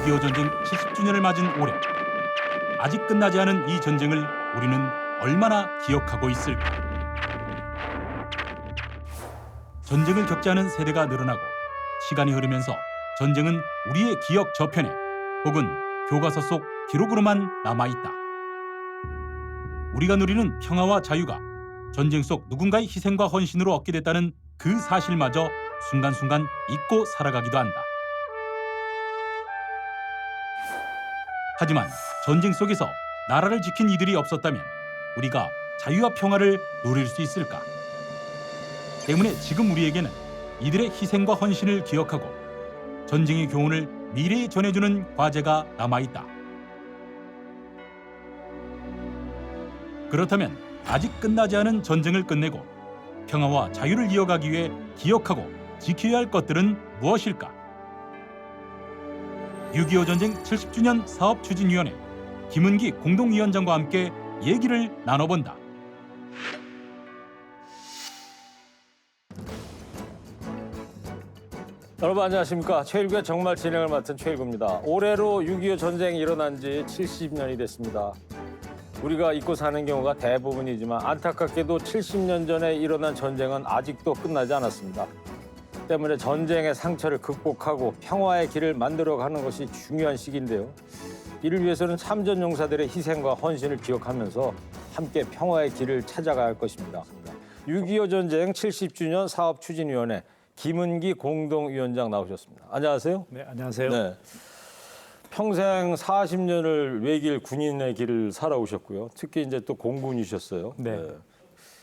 6.25 전쟁 70주년을 맞은 올해, 아직 끝나지 않은 이 전쟁을 우리는 얼마나 기억하고 있을까? 전쟁을 겪지 않은 세대가 늘어나고 시간이 흐르면서 전쟁은 우리의 기억 저편에 혹은 교과서 속 기록으로만 남아있다. 우리가 누리는 평화와 자유가 전쟁 속 누군가의 희생과 헌신으로 얻게 됐다는 그 사실마저 순간순간 잊고 살아가기도 한다. 하지만 전쟁 속에서 나라를 지킨 이들이 없었다면 우리가 자유와 평화를 누릴 수 있을까? 때문에 지금 우리에게는 이들의 희생과 헌신을 기억하고 전쟁의 교훈을 미래에 전해주는 과제가 남아있다. 그렇다면 아직 끝나지 않은 전쟁을 끝내고 평화와 자유를 이어가기 위해 기억하고 지켜야 할 것들은 무엇일까? 6.25 전쟁 70주년 사업추진위원회 김은기 공동위원장과 함께 얘기를 나눠본다. 여러분 안녕하십니까. 최일구의 정말 진행을 맡은 최일구입니다. 올해로 6.25 전쟁이 일어난 지 70년이 됐습니다. 우리가 잊고 사는 경우가 대부분이지만 안타깝게도 70년 전에 일어난 전쟁은 아직도 끝나지 않았습니다. 때문에 전쟁의 상처를 극복하고 평화의 길을 만들어가는 것이 중요한 시기인데요. 이를 위해서는 참전 용사들의 희생과 헌신을 기억하면서 함께 평화의 길을 찾아가야 할 것입니다. 6.25 전쟁 70주년 사업추진위원회 김은기 공동위원장 나오셨습니다. 안녕하세요. 네, 안녕하세요. 네. 평생 40년을 외길 군인의 길을 살아오셨고요. 특히 이제 또 공군이셨어요. 네.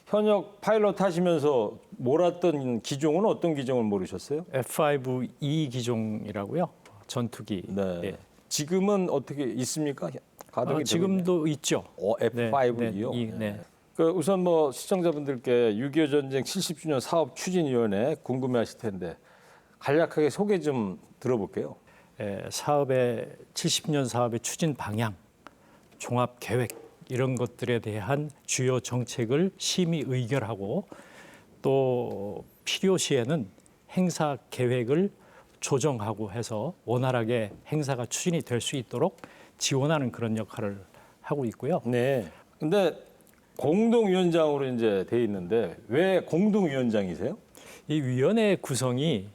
현역 파일럿 하시면서 몰았던 기종은 어떤 기종을 모르셨어요? F-5E 기종이라고요. 전투기. 네. 예. 지금은 어떻게 있습니까? 가동이 되고 지금도 있죠. 있나요? F5E요. 네, 네. 그 우선 뭐 시청자분들께 6.25 전쟁 70주년 사업 추진위원회 궁금해하실 텐데 간략하게 소개 좀 들어볼게요. 사업의 70년 사업의 추진 방향, 종합 계획 이런 것들에 대한 주요 정책을 심의 의결하고 또 필요시에는 행사 계획을 조정하고 해서 원활하게 행사가 추진이 될 수 있도록 지원하는 그런 역할을 하고 있고요. 네. 근데 공동위원장으로 이제 돼 있는데 왜 공동위원장이세요? 이 위원회 구성이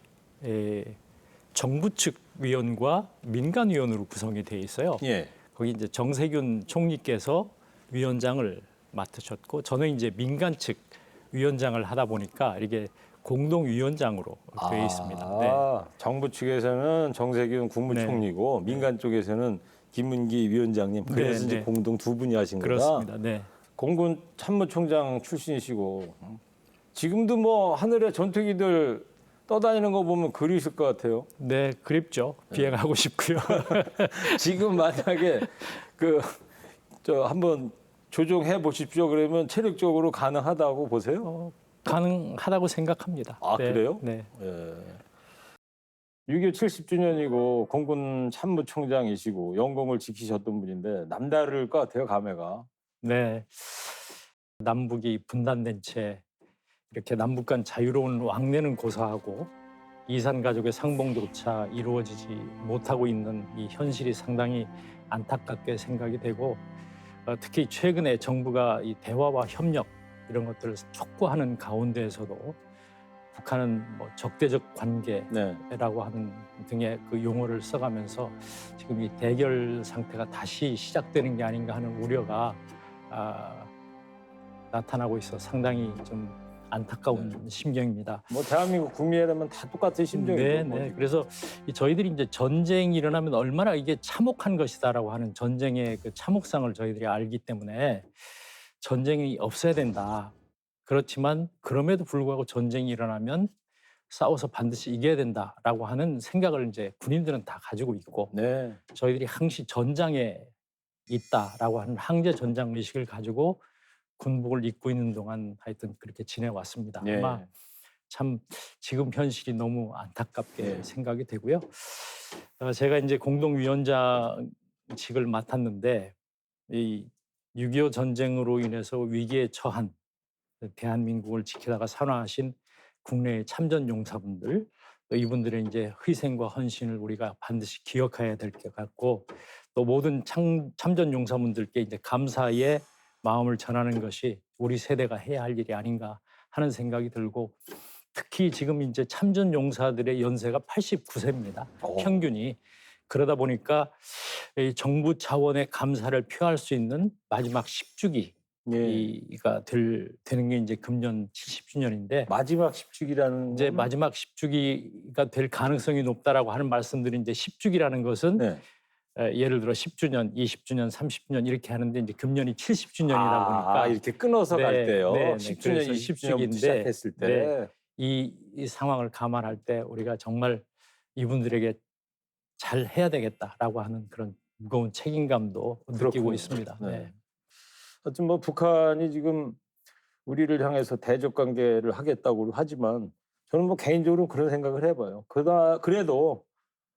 정부 측 위원과 민간 위원으로 구성이 돼 있어요. 예. 거기 이제 정세균 총리께서 위원장을 맡으셨고 저는 이제 민간 측 위원장을 하다 보니까 이게 공동위원장으로 되어 있습니다. 네. 정부 측에서는 정세균 국무총리고 민간 쪽에서는 김은기 위원장님. 그래서 네, 이제 네. 공동 두 분이 하신 거다. 그렇습니다. 네. 공군 참모총장 출신이시고 지금도 뭐 하늘에 전투기들 떠다니는 거 보면 그리실 것 같아요. 네, 그립죠. 비행하고 싶고요. 지금 만약에 저 한번 조종해 보십시오. 그러면 체력적으로 가능하다고 보세요? 가능하다고 생각합니다. 아, 네, 그래요? 네. 예. 6.25 70주년이고 공군 참모총장이시고 영공을 지키셨던 분인데 남다를 것 같아요, 감회가. 네. 남북이 분단된 채 이렇게 남북 간 자유로운 왕래는 고사하고 이산 가족의 상봉조차 이루어지지 못하고 있는 이 현실이 상당히 안타깝게 생각이 되고 특히 최근에 정부가 이 대화와 협력 이런 것들을 촉구하는 가운데에서도 북한은 뭐 적대적 관계라고 네. 하는 등의 그 용어를 써가면서 지금 이 대결 상태가 다시 시작되는 게 아닌가 하는 우려가 나타나고 있어 상당히 좀 안타까운 심경입니다. 뭐 대한민국 국민이라면 다 똑같은 심정이죠. 네, 뭐. 네. 그래서 저희들이 이제 전쟁이 일어나면 얼마나 이게 참혹한 것이다라고 하는 전쟁의 그 참혹성을 저희들이 알기 때문에 전쟁이 없어야 된다. 그렇지만 그럼에도 불구하고 전쟁이 일어나면 싸워서 반드시 이겨야 된다라고 하는 생각을 이제 군인들은 다 가지고 있고 네. 저희들이 항시 전장에 있다라고 하는 항제 전장 의식을 가지고 군복을 입고 있는 동안 하여튼 그렇게 지내왔습니다. 예. 아마 참 지금 현실이 너무 안타깝게 네. 생각이 되고요. 제가 이제 공동위원장직을 맡았는데 이 6.25 전쟁으로 인해서 위기에 처한 대한민국을 지키다가 산화하신 국내의 참전 용사분들 또 이분들의 이제 희생과 헌신을 우리가 반드시 기억해야 될 것 같고 또 모든 참전 용사분들께 이제 감사의 마음을 전하는 것이 우리 세대가 해야 할 일이 아닌가 하는 생각이 들고 특히 지금 이제 참전 용사들의 연세가 89세입니다. 평균이. 그러다 보니까 이 정부 차원의 감사를 표할 수 있는 마지막 10주기가 되는 게 이제 금년 70주년인데 마지막 10주기라는 이제 마지막 10주기가 될 가능성이 높다라고 하는 말씀들이 이제 10주기라는 것은 네. 예를 들어 10주년, 20주년, 30주년 이렇게 하는데 이제 금년이 70주년이다 보니까 이렇게 끊어서 갈 때요. 네, 10주년, 그래서 20주년부터 시작했을 때. 네. 이 상황을 감안할 때 우리가 정말 이분들에게 잘 해야 되겠다라고 하는 그런 무거운 책임감도 느끼고 그렇군요. 있습니다. 네. 네. 하여튼 뭐 북한이 지금 우리를 향해서 대적 관계를 하겠다고 하지만 저는 뭐 개인적으로 그런 생각을 해봐요. 그래도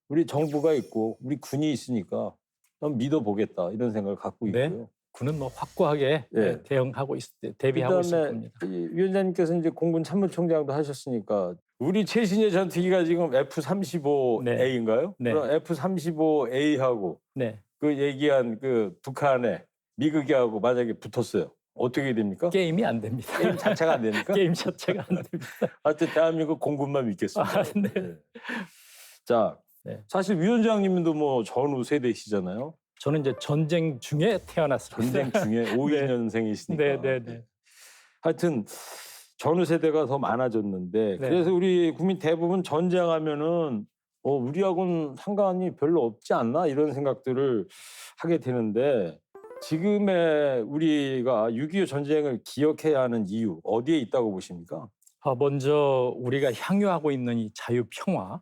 우리 정부가 있고 우리 군이 있으니까 좀 믿어보겠다 이런 생각을 갖고 네. 있고요. 군은 뭐 확고하게 네. 대비하고 있을 그다음에 겁니다. 이 위원장님께서 이제 공군 참모총장도 하셨으니까 우리 최신의 전투기가 지금 F-35A인가요? 네. 그럼 F-35A하고 네. 그 얘기한 그 북한의 미국이하고 만약에 붙었어요. 어떻게 됩니까? 게임이 안 됩니다. 게임 자체가 안 됩니까? 게임 자체가 안 됩니다. 하여튼 대한민국 공군만 믿겠습니다. 네. 네. 자, 네. 사실 위원장님도 뭐 전후 세대시잖아요. 저는 이제 전쟁 중에 태어났습니다. 전쟁 중에 52년생이시니까. 네. 하여튼 전후 세대가 더 많아졌는데 네. 그래서 우리 국민 대부분 전쟁하면은 우리하고는 상관이 별로 없지 않나 이런 생각들을 하게 되는데 지금의 우리가 6.25 전쟁을 기억해야 하는 이유 어디에 있다고 보십니까? 먼저 우리가 향유하고 있는 이 자유 평화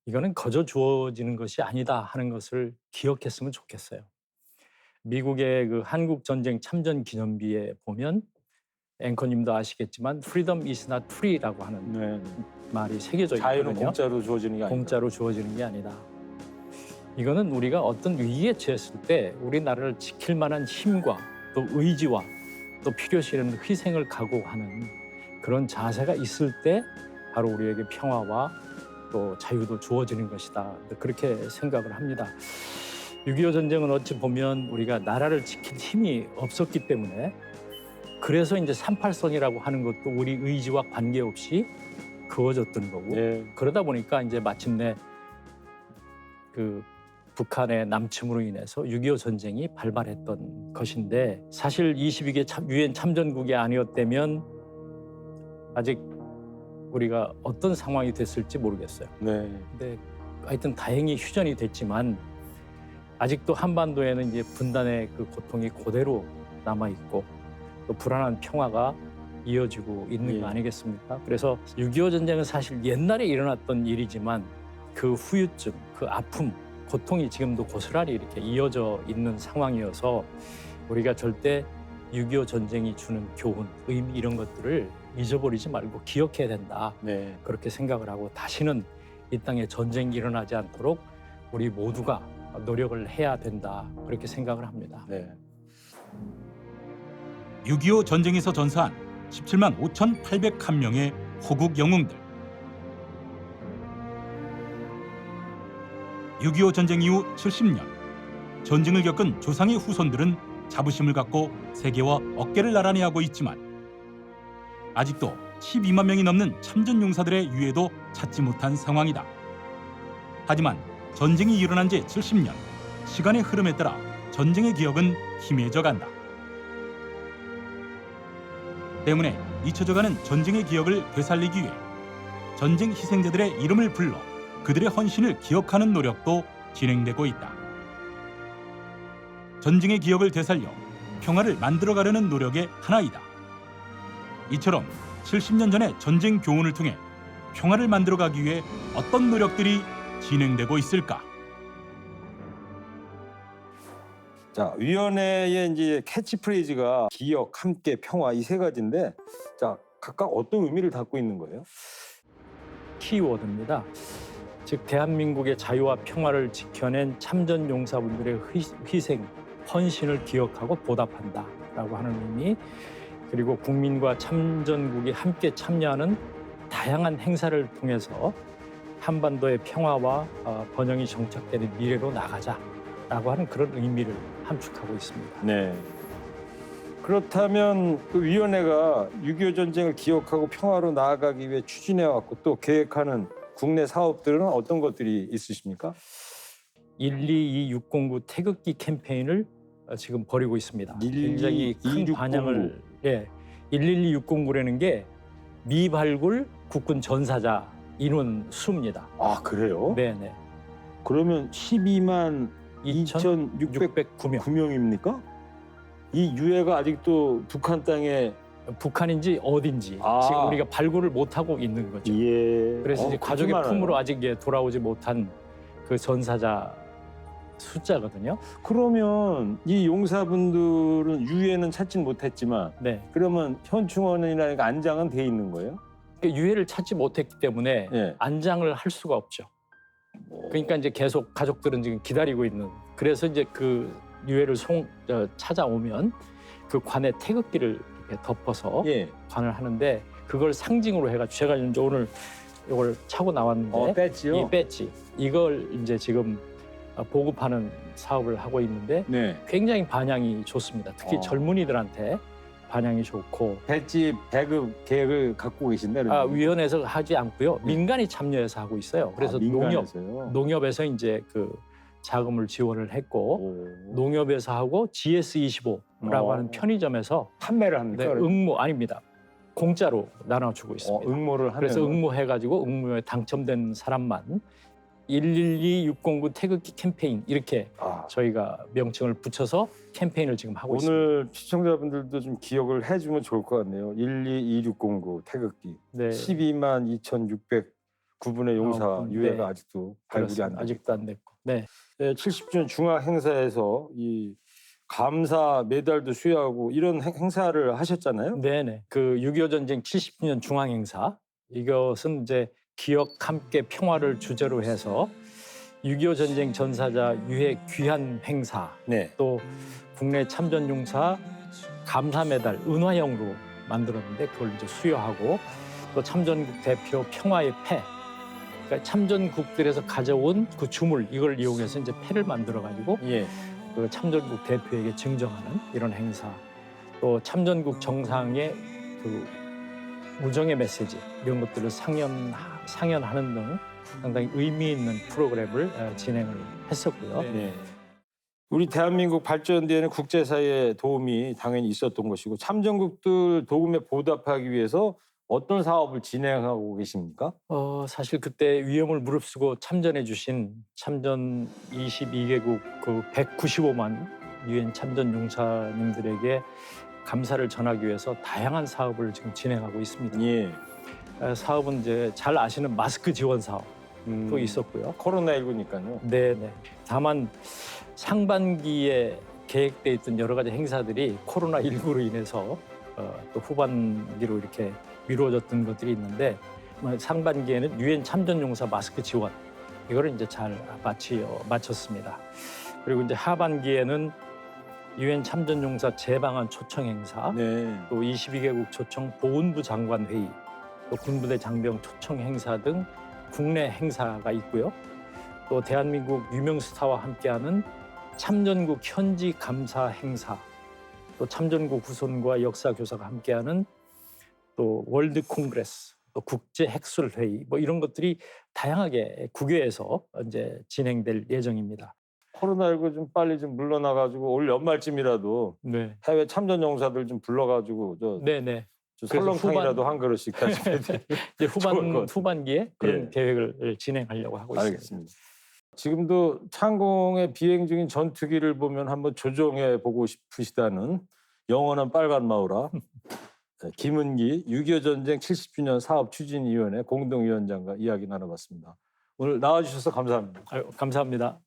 이거는 거저 주어지는 것이 아니다 하는 것을 기억했으면 좋겠어요. 미국의 그 한국 전쟁 참전 기념비에 보면 앵커님도 아시겠지만 Freedom is not free라고 하는 말이 새겨져 있거든요. 자유는 공짜로 주어지는 게 아니다. 공짜로 주어지는 게 아니다. 이거는 우리가 어떤 위기에 처했을 때 우리나라를 지킬 만한 힘과 또 의지와 또 필요시하는 희생을 각오하는 그런 자세가 있을 때 바로 우리에게 평화와 또 자유도 주어지는 것이다. 그렇게 생각을 합니다. 6.25 전쟁은 어찌 보면 우리가 나라를 지킬 힘이 없었기 때문에 그래서 이제 38선이라고 하는 것도 우리 의지와 관계없이 그어졌던 거고 그러다 보니까 이제 마침내 그 북한의 남침으로 인해서 6.25 전쟁이 발발했던 것인데 사실 22개 유엔 참전국이 아니었다면 아직 우리가 어떤 상황이 됐을지 모르겠어요. 근데 하여튼 다행히 휴전이 됐지만 아직도 한반도에는 이제 분단의 그 고통이 그대로 남아 있고 또 불안한 평화가 이어지고 있는 거 아니겠습니까? 그래서 6.25 전쟁은 사실 옛날에 일어났던 일이지만 그 후유증, 그 아픔, 고통이 지금도 고스란히 이렇게 이어져 있는 상황이어서 우리가 절대 6.25 전쟁이 주는 교훈, 의미 이런 것들을 잊어버리지 말고 기억해야 된다. 그렇게 생각을 하고 다시는 이 땅에 전쟁이 일어나지 않도록 우리 모두가 노력을 해야 된다. 그렇게 생각을 합니다. 6.25 전쟁에서 전사한 17만 5,801명의 호국 영웅들. 6.25 전쟁 이후 70년, 전쟁을 겪은 조상의 후손들은 자부심을 갖고 세계와 어깨를 나란히 하고 있지만 아직도 12만 명이 넘는 참전 용사들의 유해도 찾지 못한 상황이다. 하지만 전쟁이 일어난 지 70년, 시간의 흐름에 따라 전쟁의 기억은 희미해져 간다. 때문에 잊혀져가는 전쟁의 기억을 되살리기 위해 전쟁 희생자들의 이름을 불러 그들의 헌신을 기억하는 노력도 진행되고 있다. 전쟁의 기억을 되살려 평화를 만들어가려는 노력의 하나이다. 이처럼 70년 전의 전쟁 교훈을 통해 평화를 만들어가기 위해 어떤 노력들이 진행되고 있을까? 자, 위원회의 이제 캐치프레이즈가 기억, 함께, 평화 이 세 가지인데 자, 각각 어떤 의미를 담고 있는 거예요? 키워드입니다. 즉 대한민국의 자유와 평화를 지켜낸 참전 용사분들의 희생, 헌신을 기억하고 보답한다라고 하는 의미, 그리고 국민과 참전국이 함께 참여하는 다양한 행사를 통해서 한반도의 평화와 번영이 정착되는 미래로 나가자라고 하는 그런 의미를 함축하고 있습니다. 네. 그렇다면 그 위원회가 6.25 전쟁을 기억하고 평화로 나아가기 위해 추진해왔고 또 계획하는 국내 사업들은 어떤 것들이 있으십니까? 122-609 태극기 캠페인을 지금 벌이고 있습니다. 굉장히 큰 122-609. 반향을 112-609라는 게 미발굴 국군 전사자 인원 수입니다. 아 그래요? 네네. 그러면 12만 2,609 609명. 명입니까? 이 유해가 아직도 북한 땅에 북한인지 어딘지 아. 지금 우리가 발굴을 못하고 있는 거죠. 예. 그래서 이제 그렇게 가족의 많아요. 품으로 아직 돌아오지 못한 그 전사자 숫자거든요. 그러면 이 용사분들은 유해는 찾진 못했지만 네. 그러면 현충원이라는 안장은 돼 있는 거예요? 유해를 찾지 못했기 때문에 예. 안장을 할 수가 없죠. 그러니까 이제 계속 가족들은 지금 기다리고 있는. 그래서 이제 그 유해를 찾아오면 그 관에 태극기를 이렇게 덮어서 예. 관을 하는데 그걸 상징으로 해가지고 제가 이제 오늘 이걸 차고 나왔는데 배지요? 이 배지 이걸 이제 지금 보급하는 사업을 하고 있는데 네. 굉장히 반향이 좋습니다. 특히 젊은이들한테 반향이 좋고 배지 배급 계획을 갖고 계신다. 위원회에서 하지 않고요. 민간이 참여해서 하고 있어요. 그래서 농협에서 이제 그 자금을 지원을 했고 농협에서 하고 GS25라고 하는 편의점에서 판매를 합니까? 네, 아닙니다. 공짜로 나눠주고 있습니다. 응모를 하면 그래서 응모해가지고 응모에 당첨된 사람만 112-609 태극기 캠페인 이렇게 저희가 명칭을 붙여서 캠페인을 지금 하고 있습니다. 오늘 시청자분들도 좀 기억을 해주면 좋을 것 같네요. 122-609 태극기. 네. 12만 2,609분의 용사 네. 유해가 아직도 발굴이 안 됐고. 아직도 안 됐고. 네. 70주년 중앙 행사에서 이 감사 메달도 수여하고 이런 행사를 하셨잖아요. 네네. 그 6.25 전쟁 70주년 중앙 행사 이것은 이제 기억 함께 평화를 주제로 해서 6.25 전쟁 전사자 유해 귀한 행사 네. 또 국내 참전 용사 감사 메달 은화형으로 만들었는데 그걸 이제 수여하고 또 참전국 대표 평화의 패 그러니까 참전국들에서 가져온 그 주물 이걸 이용해서 이제 패를 만들어 가지고 예. 그 참전국 대표에게 증정하는 이런 행사 또 참전국 정상의 그 우정의 메시지 이런 것들을 상연하는 등 상당히 의미 있는 프로그램을 진행을 했었고요. 네. 우리 대한민국 발전 뒤에는 국제사회의 도움이 당연히 있었던 것이고 참전국들 도움에 보답하기 위해서 어떤 사업을 진행하고 계십니까? 사실 그때 위험을 무릅쓰고 참전해 주신 참전 22개국 그 195만 유엔 참전 용사님들에게 감사를 전하기 위해서 다양한 사업을 지금 진행하고 있습니다. 예. 사업은 이제 잘 아시는 마스크 지원 사업도 있었고요. 코로나19니까요. 네네. 다만 상반기에 계획돼 있던 여러 가지 행사들이 코로나19로 인해서 또 후반기로 이렇게 미뤄졌던 것들이 있는데 상반기에는 유엔 참전용사 마스크 지원 이거를 이제 잘 마쳤습니다. 그리고 이제 하반기에는 유엔 참전용사 재방한 초청 행사, 네. 또 22개국 초청 보훈부 장관 회의, 또 군부대 장병 초청 행사 등 국내 행사가 있고요. 또 대한민국 유명 스타와 함께하는 참전국 현지 감사 행사, 또 참전국 후손과 역사 교사가 함께하는 또 월드 콩그레스, 또 국제 핵술 회의 뭐 이런 것들이 다양하게 국외에서 이제 진행될 예정입니다. 코로나19 좀 빨리 좀 물러나가지고 올 연말쯤이라도 네. 해외 참전 용사들 좀 불러가지고 네네. 설렁탕이라도 한 그릇씩 가지고 이제 후반기에 그런 예. 계획을 진행하려고 하고 있습니다. 알겠습니다. 지금도 창공에 비행 중인 전투기를 보면 한번 조종해 보고 싶으시다는 영원한 빨간 마우라 김은기 6.25 전쟁 70주년 사업추진위원회 공동위원장과 이야기 나눠봤습니다. 오늘 나와주셔서 감사합니다. 감사합니다.